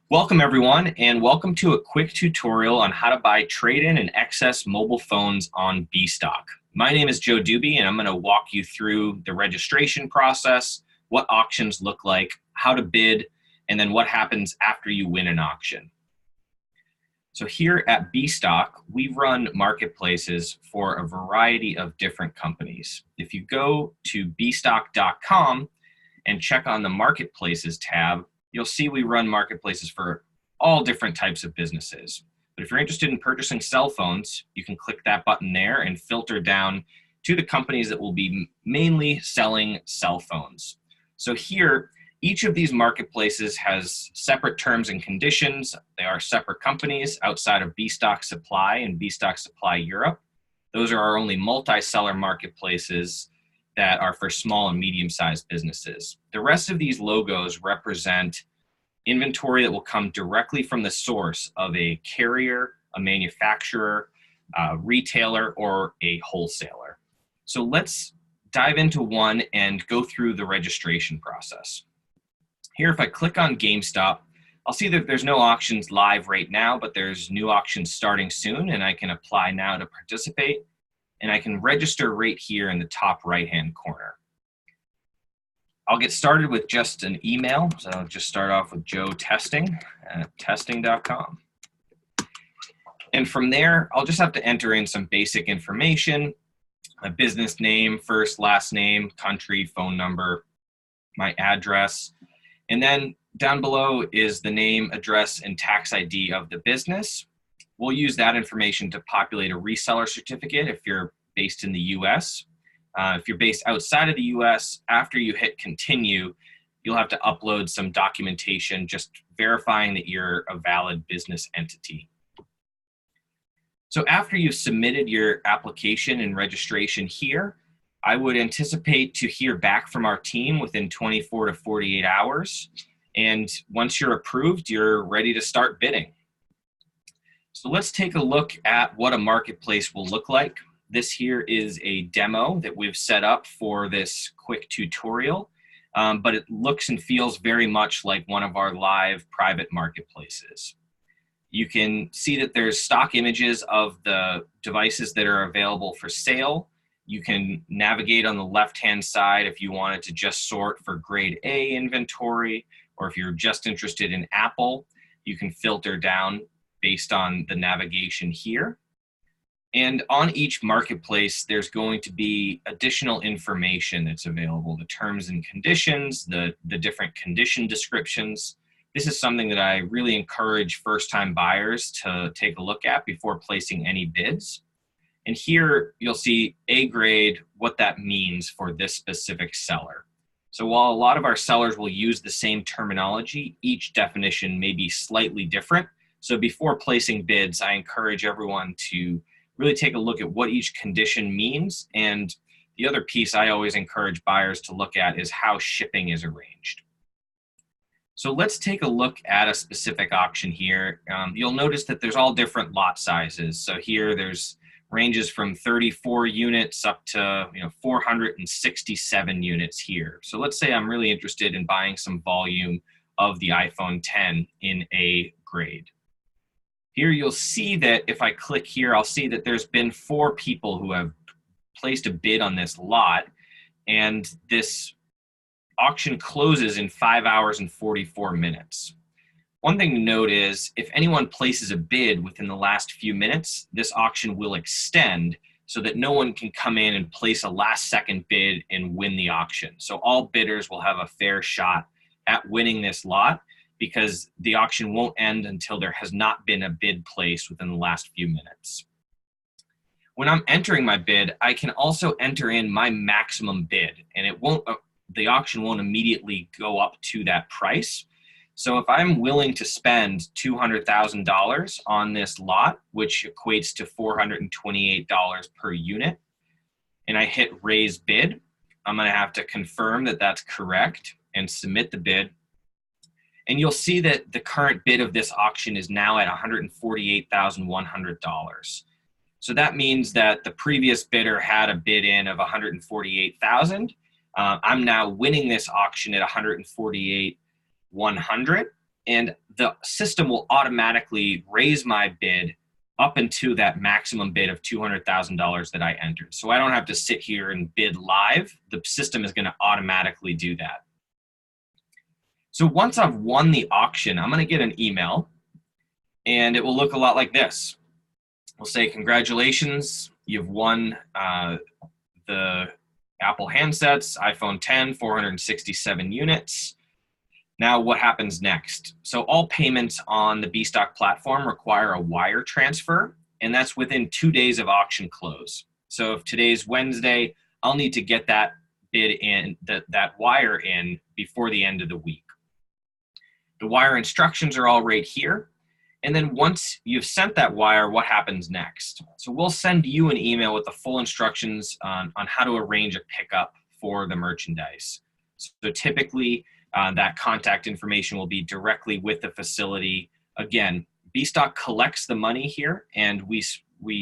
Welcome everyone, and welcome to a quick tutorial on how to buy trade-in and excess mobile phones on Bstock. My name is Joe Doobie, and I'm going to walk you through the registration process, what auctions look like, how to bid, and then what happens after you win an auction. So here at Bstock, we run marketplaces for a variety of different companies. If you go to bstock.com and check on the Marketplaces tab, you'll see we run marketplaces for all different types of businesses. But if you're interested in purchasing cell phones, you can click that button there and filter down to the companies that will be mainly selling cell phones. So here, each of these marketplaces has separate terms and conditions. They are separate companies outside of Bstock Supply and Bstock Supply Europe. Those are our only multi-seller marketplaces that are for small and medium-sized businesses. The rest of these logos represent inventory that will come directly from the source of a carrier, a manufacturer, a retailer, or a wholesaler. So let's dive into one and go through the registration process. Here, if I click on GameStop, I'll see that there's no auctions live right now, but there's new auctions starting soon, and I can apply now to participate. And I can register right here in the top right-hand corner. I'll get started with just an email. So I'll just start off with joetesting@testing.com. And from there, I'll just have to enter in some basic information, my business name, first, last name, country, phone number, my address. And then down below is the name, address, and tax ID of the business. We'll use that information to populate a reseller certificate if you're based in the US. If you're based outside of the US, after you hit continue, you'll have to upload some documentation just verifying that you're a valid business entity. So after you've submitted your application and registration here, I would anticipate to hear back from our team within 24 to 48 hours. And once you're approved, you're ready to start bidding. So let's take a look at what a marketplace will look like. This here is a demo that we've set up for this quick tutorial, but it looks and feels very much like one of our live private marketplaces. You can see that there's stock images of the devices that are available for sale. You can navigate on the left-hand side if you wanted to just sort for grade A inventory, or if you're just interested in Apple, you can filter down based on the navigation here. And on each marketplace, there's going to be additional information that's available, the terms and conditions, the different condition descriptions. This is something that I really encourage first-time buyers to take a look at before placing any bids. And here you'll see A grade, what that means for this specific seller. So while a lot of our sellers will use the same terminology, each definition may be slightly different. So before placing bids, I encourage everyone to really take a look at what each condition means. And the other piece I always encourage buyers to look at is how shipping is arranged. So let's take a look at a specific auction here. You'll notice that there's all different lot sizes. So here there's ranges from 34 units up to 467 units here. So let's say I'm really interested in buying some volume of the iPhone 10 in A grade. Here you'll see that if I click here, I'll see that there's been 4 people who have placed a bid on this lot, and this auction closes in 5 hours and 44 minutes. One thing to note is if anyone places a bid within the last few minutes, this auction will extend so that no one can come in and place a last second bid and win the auction. So all bidders will have a fair shot at winning this lot because the auction won't end until there has not been a bid placed within the last few minutes. When I'm entering my bid, I can also enter in my maximum bid, and the auction won't immediately go up to that price. So if I'm willing to spend $200,000 on this lot, which equates to $428 per unit, and I hit raise bid, I'm going to have to confirm that that's correct and submit the bid. And you'll see that the current bid of this auction is now at $148,100. So that means that the previous bidder had a bid in of $148,000. I'm now winning this auction at $148,100. and the system will automatically raise my bid up into that maximum bid of $200,000 that I entered. So I don't have to sit here and bid live. The system is going to automatically do that. So once I've won the auction, I'm going to get an email, and it will look a lot like this. We'll say, congratulations, you've won the Apple handsets, iPhone 10, 467 units. Now what happens next? So all payments on the Bstock platform require a wire transfer, and that's within 2 days of auction close. So if today's Wednesday, I'll need to get that bid in, that wire in before the end of the week. The wire instructions are all right here. And then once you've sent that wire, what happens next? So we'll send you an email with the full instructions on how to arrange a pickup for the merchandise. So typically, that contact information will be directly with the facility. Again, Bstock collects the money here, and we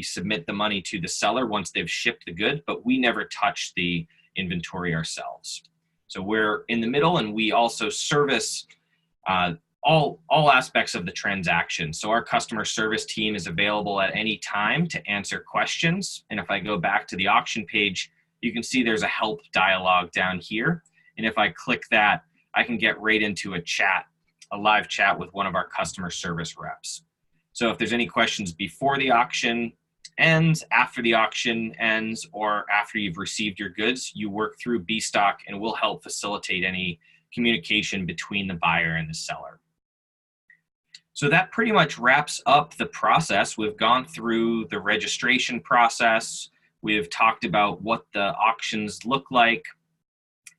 submit the money to the seller once they've shipped the good, but we never touch the inventory ourselves. So we're in the middle, and we also service all aspects of the transaction. So our customer service team is available at any time to answer questions. And if I go back to the auction page, you can see there's a help dialog down here. And if I click that, I can get right into a chat, a live chat with one of our customer service reps. So if there's any questions before the auction ends, after the auction ends, or after you've received your goods, you work through Bstock, and we'll help facilitate any communication between the buyer and the seller. So that pretty much wraps up the process. We've gone through the registration process. We've talked about what the auctions look like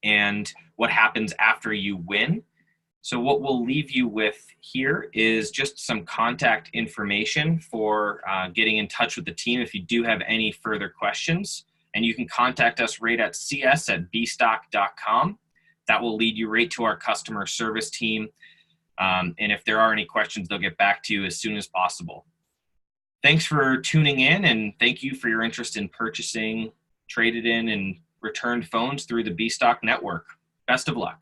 and what happens after you win. So what we'll leave you with here is just some contact information for getting in touch with the team if you do have any further questions. And you can contact us right at cs@bstock.com. That will lead you right to our customer service team. And if there are any questions, they'll get back to you as soon as possible. Thanks for tuning in, and thank you for your interest in purchasing traded in and returned phones through the Bstock network. Best of luck.